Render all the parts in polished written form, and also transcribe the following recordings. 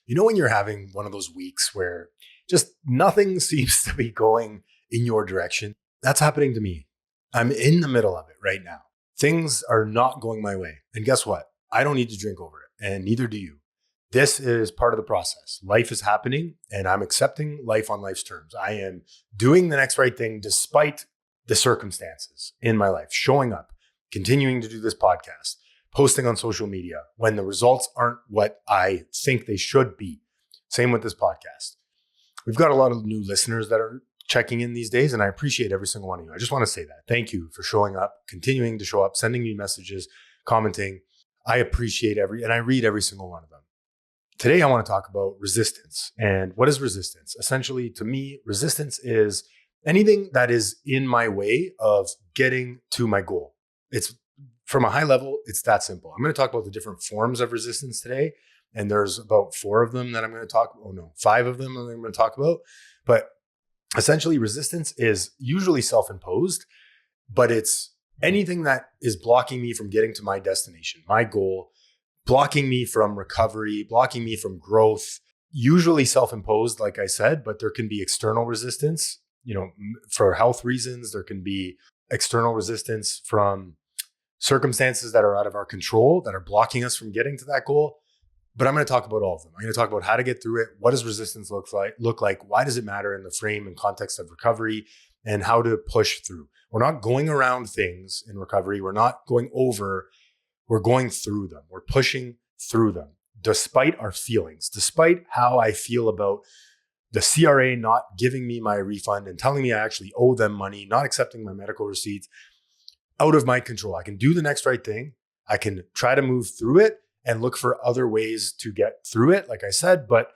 You know when you're having one of those weeks where just nothing seems to be going in your direction? That's happening to me. I'm in the middle of it right now. Things are not going my way. And guess what? I don't need to drink over it, and neither do you. This is part of the process. Life is happening, and I'm accepting life on life's terms. I am doing the next right thing despite the circumstances in my life, showing up, continuing to do this podcast, posting on social media when the results aren't what I think they should be. Same with this podcast. We've got a lot of new listeners that are checking in these days, and I appreciate every single one of you. I just want to say that. Thank you for showing up, continuing to show up, sending me messages, commenting. I appreciate and I read every single one of them. Today, I want to talk about resistance. And what is resistance? Essentially, to me, resistance is anything that is in my way of getting to my goal. It's from a high level, it's that simple. I'm going to talk about the different forms of resistance today. And there's about 5 of them that I'm going to talk about. But essentially, resistance is usually self-imposed, but it's anything that is blocking me from getting to my destination, my goal, blocking me from recovery, blocking me from growth, usually self-imposed, like I said, but there can be external resistance, for health reasons. There can be external resistance from circumstances that are out of our control, that are blocking us from getting to that goal. But I'm going to talk about all of them. I'm going to talk about how to get through it. What does resistance look like? Why does it matter in the frame and context of recovery, and how to push through? We're not going around things in recovery. We're not going over. We're going through them. We're pushing through them despite our feelings, despite how I feel about the CRA not giving me my refund and telling me I actually owe them money, not accepting my medical receipts. Out of my control. I can do the next right thing. I can try to move through it and look for other ways to get through it, like I said, but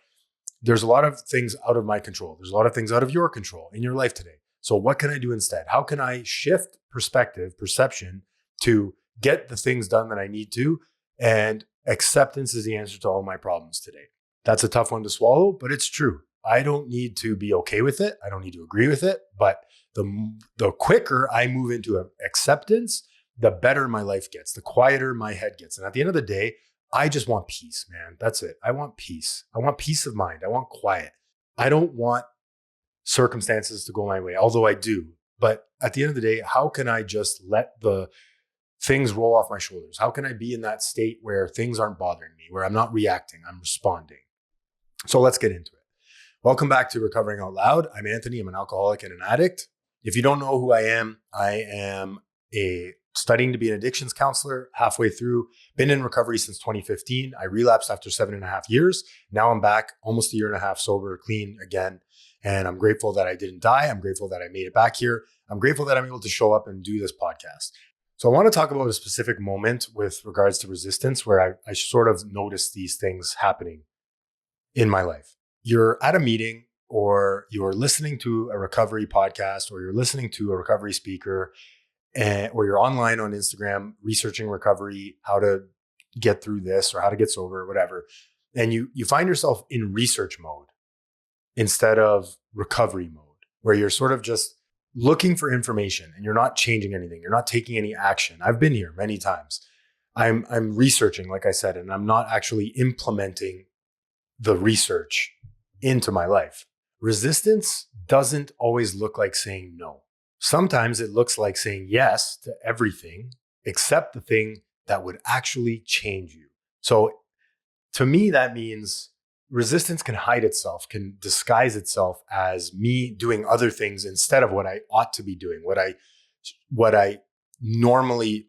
there's a lot of things out of my control. There's a lot of things out of your control in your life today. So what can I do instead? How can I shift perception to get the things done that I need to? And acceptance is the answer to all my problems today. That's a tough one to swallow, but it's true. I don't need to be okay with it. I don't need to agree with it, but the quicker I move into acceptance, the better my life gets, the quieter my head gets. And at the end of the day, I just want peace, man. That's it. I want peace. I want peace of mind. I want quiet. I don't want circumstances to go my way, although I do. But at the end of the day, how can I just let the things roll off my shoulders? How can I be in that state where things aren't bothering me, where I'm not reacting, I'm responding? So let's get into it. Welcome back to Recovering Out Loud. I'm Anthony. I'm an alcoholic and an addict. If you don't know who I am studying to be an addictions counselor, halfway through, been in recovery since 2015. I relapsed after 7.5 years. Now I'm back almost 1.5 years sober, clean again. And I'm grateful that I didn't die. I'm grateful that I made it back here. I'm grateful that I'm able to show up and do this podcast. So I want to talk about a specific moment with regards to resistance where I sort of noticed these things happening in my life. You're at a meeting, or you're listening to a recovery podcast, or you're listening to a recovery speaker, or you're online on Instagram researching recovery, how to get through this or how to get sober or whatever. And you find yourself in research mode instead of recovery mode, where you're sort of just looking for information and you're not changing anything. You're not taking any action. I've been here many times. I'm researching, like I said, and I'm not actually implementing the research into my life. Resistance doesn't always look like saying no. Sometimes it looks like saying yes to everything except the thing that would actually change you. So to me, that means resistance can hide itself, can disguise itself as me doing other things instead of what I ought to be doing, what I normally,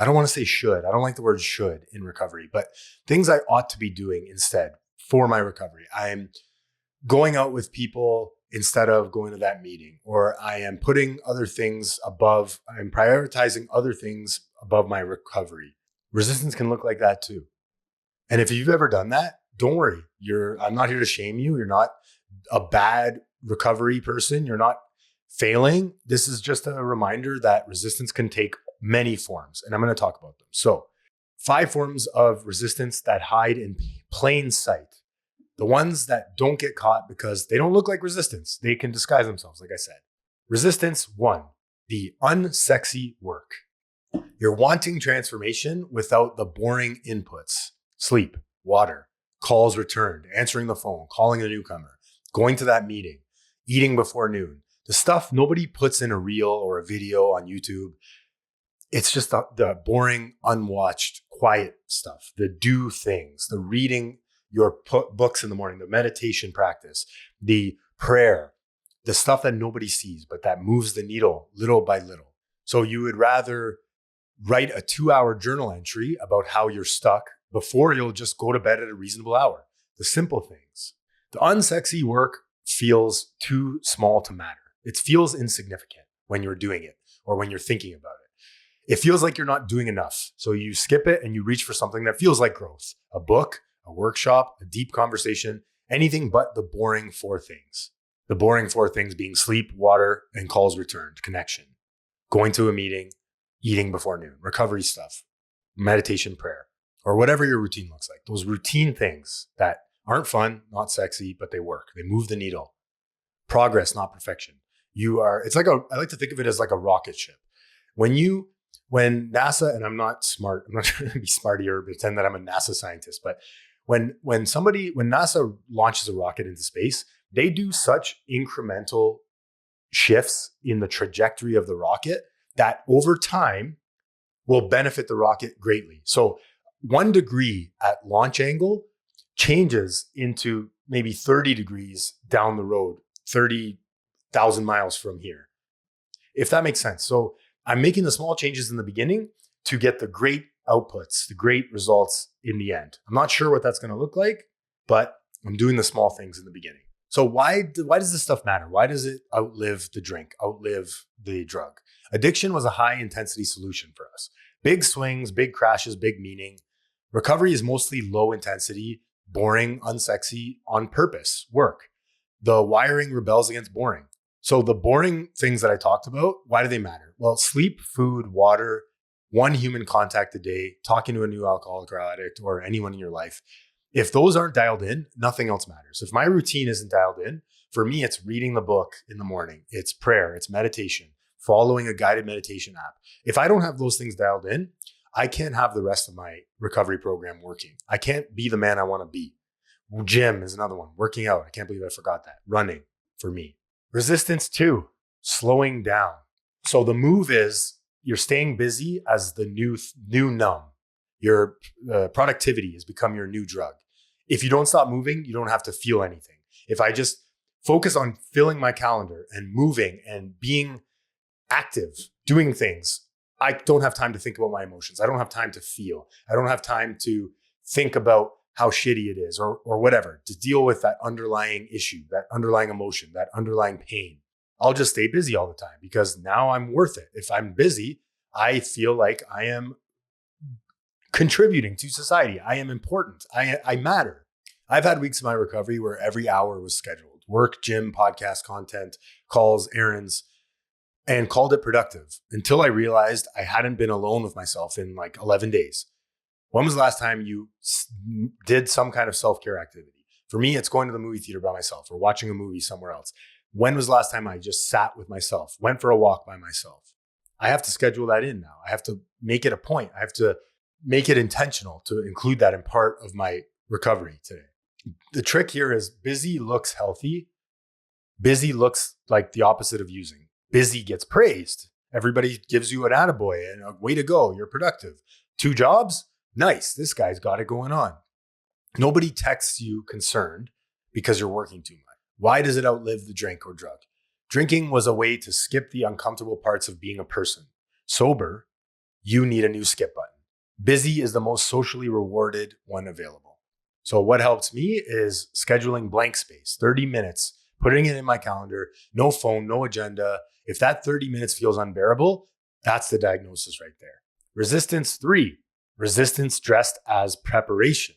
I don't want to say should. I don't like the word should in recovery, but things I ought to be doing instead for my recovery. I'm going out with people instead of going to that meeting, or I am putting other things above, I'm prioritizing other things above my recovery. Resistance can look like that too. And if you've ever done that, don't worry. I'm not here to shame you. You're not a bad recovery person. You're not failing. This is just a reminder that resistance can take many forms, and I'm going to talk about them. So 5 forms of resistance that hide in plain sight. The ones that don't get caught because they don't look like resistance. They can disguise themselves, like I said. Resistance 1, the unsexy work. You're wanting transformation without the boring inputs: sleep, water, calls returned, answering the phone, calling a newcomer, going to that meeting, eating before noon. The stuff nobody puts in a reel or a video on YouTube. It's just the boring, unwatched, quiet stuff, the do things, the reading your books in the morning, the meditation practice, the prayer, the stuff that nobody sees, but that moves the needle little by little. So you would rather write a 2-hour journal entry about how you're stuck before you'll just go to bed at a reasonable hour. The simple things. The unsexy work feels too small to matter. It feels insignificant when you're doing it or when you're thinking about it. It feels like you're not doing enough. So you skip it and you reach for something that feels like growth. A book, a workshop, a deep conversation, anything but the boring 4 things. The boring 4 things being sleep, water, and calls returned, connection. Going to a meeting, eating before noon, recovery stuff, meditation, prayer, or whatever your routine looks like. Those routine things that aren't fun, not sexy, but they work. They move the needle. Progress, not perfection. I like to think of it as like a rocket ship. When NASA, and I'm not smart, I'm not trying to be smarty or pretend that I'm a NASA scientist, but when NASA launches a rocket into space, they do such incremental shifts in the trajectory of the rocket that over time will benefit the rocket greatly. So 1 degree at launch angle changes into maybe 30 degrees down the road, 30,000 miles from here, if that makes sense. So I'm making the small changes in the beginning to get the great outputs, the great results in the end. I'm not sure what that's going to look like, but I'm doing the small things in the beginning. So why does this stuff matter? Why does it outlive the drink, outlive the drug? Addiction was a high intensity solution for us. Big swings, big crashes, big meaning. Recovery is mostly low intensity, boring, unsexy, on purpose work. The wiring rebels against boring. So the boring things that I talked about, why do they matter? Well, sleep, food, water, 1 human contact a day, talking to a new alcoholic or addict or anyone in your life. If those aren't dialed in, nothing else matters. If my routine isn't dialed in, for me, it's reading the book in the morning. It's prayer, it's meditation, following a guided meditation app. If I don't have those things dialed in, I can't have the rest of my recovery program working. I can't be the man I want to be. Gym is another one. Working out. I can't believe I forgot that. Running for me. Resistance 2, slowing down. So the move is you're staying busy as the new numb. Your productivity has become your new drug. If you don't stop moving, you don't have to feel anything. If I just focus on filling my calendar and moving and being active, doing things, I don't have time to think about my emotions. I don't have time to feel. I don't have time to think about how shitty it is or whatever, to deal with that underlying issue, that underlying emotion, that underlying pain. I'll just stay busy all the time because now I'm worth it. If I'm busy, I feel like I am contributing to society. I am important. I matter. I've had weeks of my recovery where every hour was scheduled. Work, gym, podcast content, calls, errands, and called it productive until I realized I hadn't been alone with myself in like 11 days. When was the last time you did some kind of self-care activity? For me, it's going to the movie theater by myself or watching a movie somewhere else. When was the last time I just sat with myself, went for a walk by myself? I have to schedule that in now. I have to make it a point. I have to make it intentional to include that in part of my recovery today. The trick here is busy looks healthy. Busy looks like the opposite of using. Busy gets praised. Everybody gives you an attaboy and a way to go. You're productive. 2 jobs? Nice. This guy's got it going on. Nobody texts you concerned because you're working too much. Why does it outlive the drink or drug? Drinking was a way to skip the uncomfortable parts of being a person. Sober, you need a new skip button. Busy is the most socially rewarded one available. So what helps me is scheduling blank space, 30 minutes, putting it in my calendar, no phone, no agenda. If that 30 minutes feels unbearable, that's the diagnosis right there. Resistance 3, resistance dressed as preparation.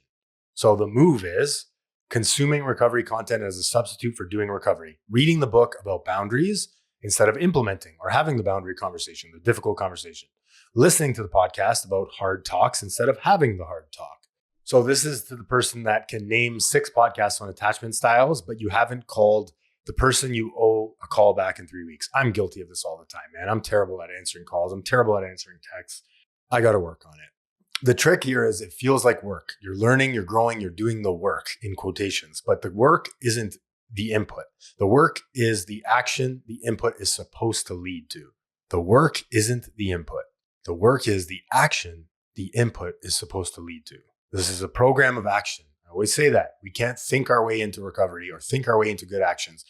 So the move is consuming recovery content as a substitute for doing recovery, reading the book about boundaries instead of implementing or having the boundary conversation, the difficult conversation, listening to the podcast about hard talks instead of having the hard talk. So this is to the person that can name 6 podcasts on attachment styles, but you haven't called the person you owe a call back in 3 weeks. I'm guilty of this all the time, man. I'm terrible at answering calls. I'm terrible at answering texts. I got to work on it. The trick here is it feels like work. You're learning, you're growing, you're doing the work in quotations, but the work isn't the input. The work is the action the input is supposed to lead to. The work isn't the input. The work is the action the input is supposed to lead to. This is a program of action. I always say that. We can't think our way into recovery or think our way into good actions.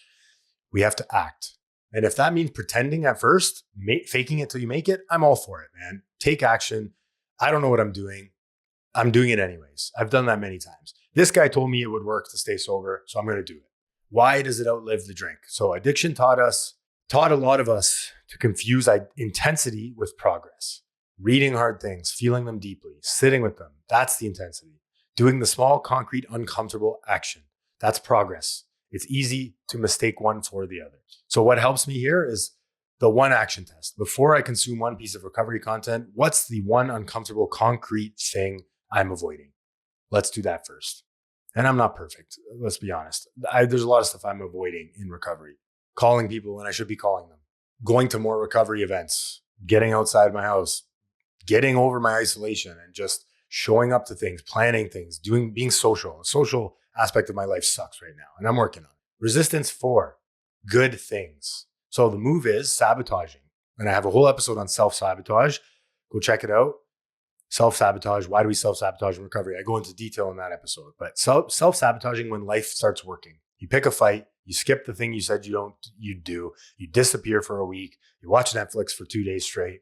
We have to act. And if that means pretending at first, faking it till you make it, I'm all for it, man. Take action. I don't know what I'm doing. I'm doing it anyways. I've done that many times. This guy told me it would work to stay sober, so I'm going to do it. Why does it outlive the drink? So addiction taught a lot of us to confuse intensity with progress. Reading hard things, feeling them deeply, sitting with them. That's the intensity. Doing the small, concrete, uncomfortable action. That's progress. It's easy to mistake one for the other. So what helps me here is the one action test. Before I consume one piece of recovery content, what's the one uncomfortable, concrete thing I'm avoiding? Let's do that first. And I'm not perfect. Let's be honest. There's a lot of stuff I'm avoiding in recovery. Calling people when I should be calling them. Going to more recovery events. Getting outside my house. Getting over my isolation and just showing up to things, planning things, being social. A social aspect of my life sucks right now, and I'm working on it. Resistance 4, good things. So the move is sabotaging. And I have a whole episode on self-sabotage. Go check it out. Self-sabotage. Why do we self-sabotage in recovery? I go into detail in that episode. But self-sabotaging when life starts working. You pick a fight. You skip the thing you said you do. You disappear for a week. You watch Netflix for 2 days straight.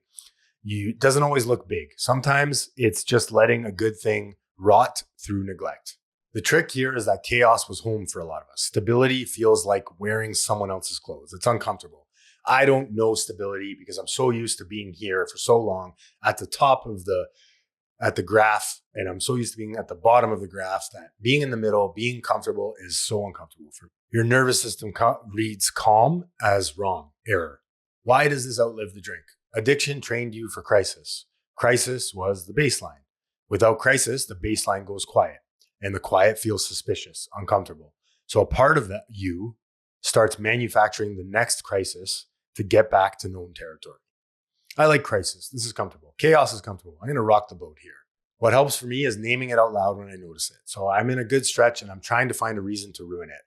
It doesn't always look big. Sometimes it's just letting a good thing rot through neglect. The trick here is that chaos was home for a lot of us. Stability feels like wearing someone else's clothes. It's uncomfortable. I don't know stability because I'm so used to being here for so long at the top of the graph, and I'm so used to being at the bottom of the graph that being in the middle, being comfortable is so uncomfortable for me. Your nervous system reads calm as wrong, error. Why does this outlive the drink? Addiction trained you for crisis. Crisis was the baseline. Without crisis, the baseline goes quiet, and the quiet feels suspicious, uncomfortable. So a part of that you starts manufacturing the next crisis to get back to known territory. I like crisis. This is comfortable. Chaos is comfortable. I'm going to rock the boat here. What helps for me is naming it out loud when I notice it. So I'm in a good stretch and I'm trying to find a reason to ruin it.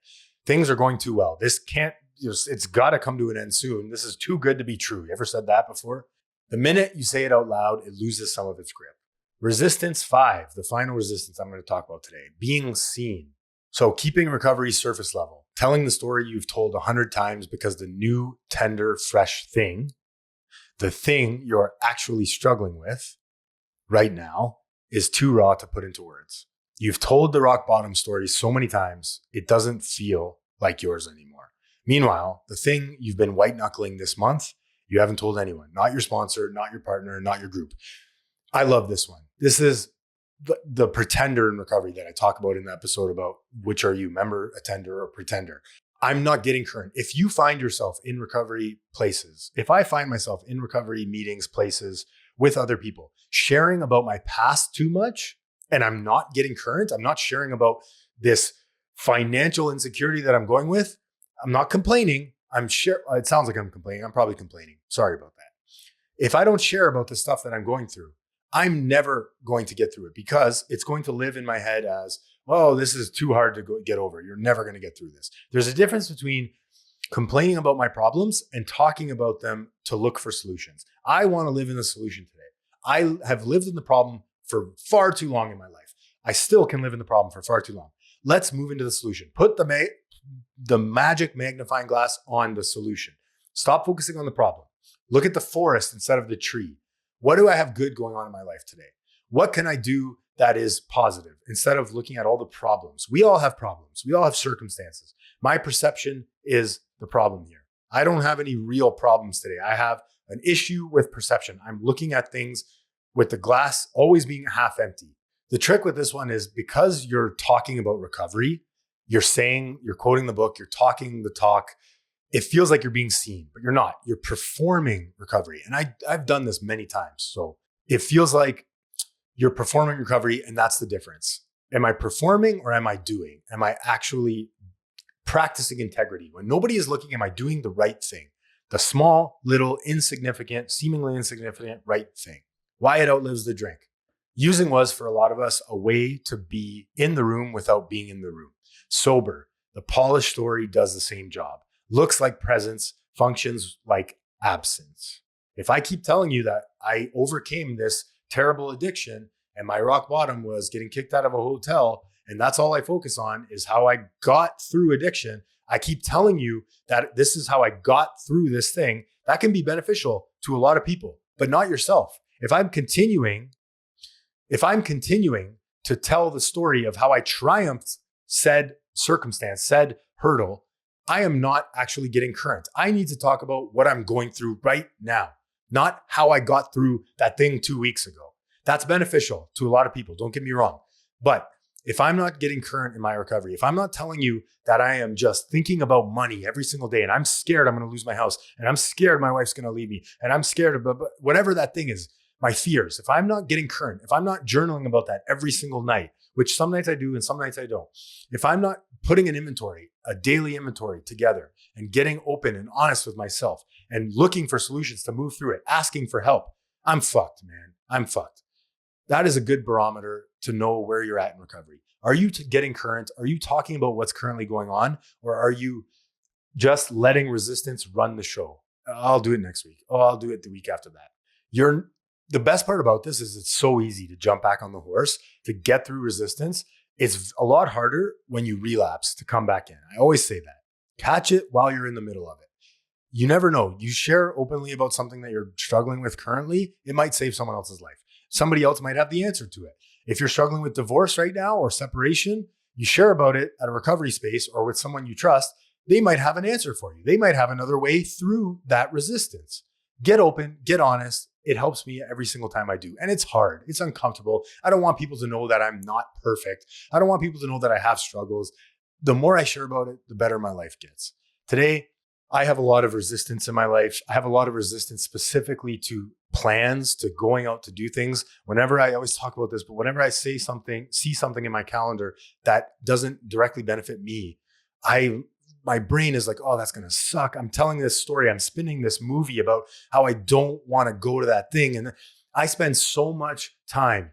Things are going too well. It's got to come to an end soon. This is too good to be true. You ever said that before? The minute you say it out loud, it loses some of its grip. Resistance 5, the final resistance I'm going to talk about today, being seen. So keeping recovery surface level, telling the story you've told 100 times because the new, tender, fresh thing, the thing you're actually struggling with right now, is too raw to put into words. You've told the rock bottom story so many times, it doesn't feel like yours anymore. Meanwhile, the thing you've been white knuckling this month, you haven't told anyone, not your sponsor, not your partner, not your group. I love this one. This is the pretender in recovery that I talk about in the episode about which are you, member, attender, or pretender. I'm not getting current. If you find yourself in recovery places, if I find myself in recovery meetings, places with other people, sharing about my past too much, and I'm not getting current, I'm not sharing about this financial insecurity that I'm going with, I'm not complaining. It sounds like I'm complaining. I'm probably complaining. Sorry about that. If I don't share about the stuff that I'm going through, I'm never going to get through it because it's going to live in my head as, oh, this is too hard to get over. You're never going to get through this. There's a difference between complaining about my problems and talking about them to look for solutions. I want to live in the solution today. I have lived in the problem for far too long in my life. I still can live in the problem for far too long. Let's move into the solution. Put the magic magnifying glass on the solution. Stop focusing on the problem. Look at the forest instead of the tree. What do I have good going on in my life today? What can I do that is positive instead of looking at all the problems? We all have problems. We all have circumstances. My perception is the problem here. I don't have any real problems today. I have an issue with perception. I'm looking at things with the glass always being half empty. The trick with this one is because you're talking about recovery, you're quoting the book, you're talking the talk. It feels like you're being seen, but you're not. You're performing recovery. And I've done this many times. So it feels like you're performing recovery, and that's the difference. Am I performing or am I doing? Am I actually practicing integrity? When nobody is looking, am I doing the right thing? The small, little, insignificant, seemingly insignificant right thing. Why it outlives the drink. Using was, for a lot of us, a way to be in the room without being in the room. Sober, the polished story does the same job. Looks like presence, functions like absence. If I keep telling you that I overcame this terrible addiction and my rock bottom was getting kicked out of a hotel, and that's all I focus on is how I got through addiction, I keep telling you that this is how I got through this thing, that can be beneficial to a lot of people, but not yourself. If I'm continuing to tell the story of how I triumphed said circumstance, said hurdle, I am not actually getting current. I need to talk about what I'm going through right now, not how I got through that thing 2 weeks ago. That's beneficial to a lot of people, don't get me wrong. But if I'm not getting current in my recovery, if I'm not telling you that I am just thinking about money every single day and I'm scared I'm going to lose my house and I'm scared my wife's going to leave me and I'm scared of whatever that thing is, my fears, if I'm not getting current, if I'm not journaling about that every single night, which some nights I do and some nights I don't, if I'm not putting an inventory, a daily inventory together and getting open and honest with myself and looking for solutions to move through it, asking for help, I'm fucked, man. I'm fucked. That is a good barometer to know where you're at in recovery. Are you getting current? Are you talking about what's currently going on? Or are you just letting resistance run the show? I'll do it next week. Oh, I'll do it the week after that. The best part about this is it's so easy to jump back on the horse, to get through resistance. It's a lot harder when you relapse to come back in. I always say that. Catch it while you're in the middle of it. You never know. You share openly about something that you're struggling with currently, it might save someone else's life. Somebody else might have the answer to it. If you're struggling with divorce right now or separation, you share about it at a recovery space or with someone you trust, they might have an answer for you. They might have another way through that resistance. Get open, get honest. It helps me every single time I do. And it's hard. It's uncomfortable. I don't want people to know that I'm not perfect. I don't want people to know that I have struggles. The more I share about it, the better my life gets. Today, I have a lot of resistance in my life. I have a lot of resistance specifically to plans, to going out to do things. I always talk about this, but whenever I see something in my calendar that doesn't directly benefit me, my brain is like, oh, that's going to suck. I'm telling this story. I'm spinning this movie about how I don't want to go to that thing. And I spend so much time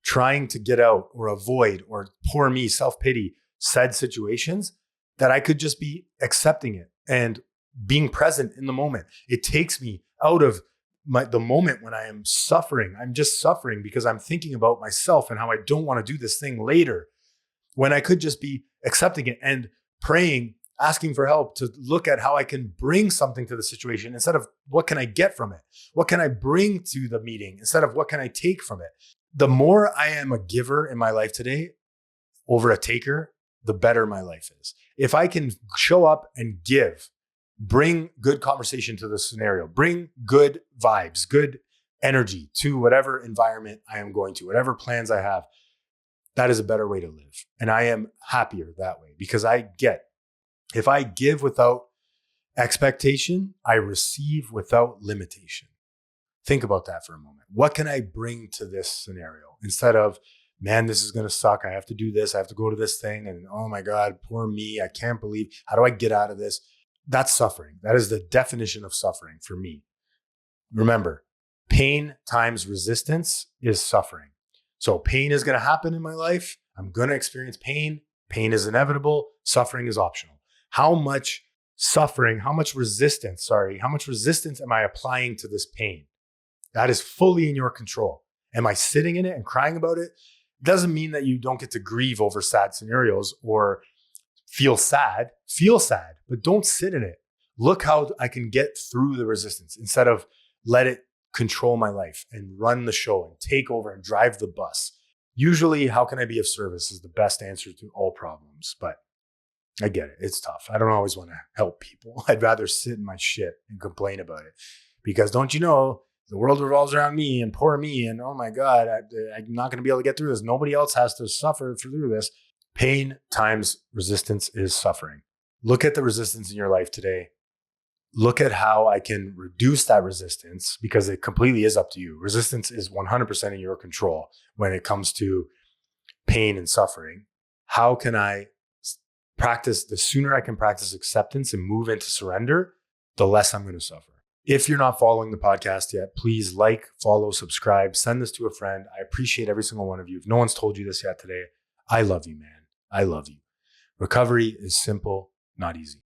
trying to get out or avoid or poor me, self-pity, said situations that I could just be accepting it and being present in the moment. It takes me out of the moment when I am suffering. I'm just suffering because I'm thinking about myself and how I don't want to do this thing later, when I could just be accepting it and praying, asking for help to look at how I can bring something to the situation instead of what can I get from it? What can I bring to the meeting instead of what can I take from it? The more I am a giver in my life today over a taker, the better my life is. If I can show up and give, bring good conversation to the scenario, bring good vibes, good energy to whatever environment I am going to, whatever plans I have, that is a better way to live. And I am happier that way because if I give without expectation, I receive without limitation. Think about that for a moment. What can I bring to this scenario instead of, man, this is going to suck. I have to do this. I have to go to this thing. And oh my God, poor me. I can't believe, how do I get out of this? That's suffering. That is the definition of suffering for me. Remember, pain times resistance is suffering. So pain is going to happen in my life. I'm going to experience pain. Pain is inevitable. Suffering is optional. How much resistance am I applying to this pain? That is fully in your control. Am I sitting in it and crying about it? Doesn't mean that you don't get to grieve over sad scenarios or feel sad, but don't sit in it. Look how I can get through the resistance instead of let it control my life and run the show and take over and drive the bus. Usually, how can I be of service is the best answer to all problems, but I get it. It's tough. I don't always want to help people. I'd rather sit in my shit and complain about it because don't you know, the world revolves around me and poor me. And oh my God, I'm not going to be able to get through this. Nobody else has to suffer through this. Pain times resistance is suffering. Look at the resistance in your life today. Look at how I can reduce that resistance because it completely is up to you. Resistance is 100% in your control when it comes to pain and suffering. How can I practice? The sooner I can practice acceptance and move into surrender, the less I'm going to suffer. If you're not following the podcast yet, please like, follow, subscribe, send this to a friend. I appreciate every single one of you. If no one's told you this yet today, I love you, man. I love you. Recovery is simple, not easy.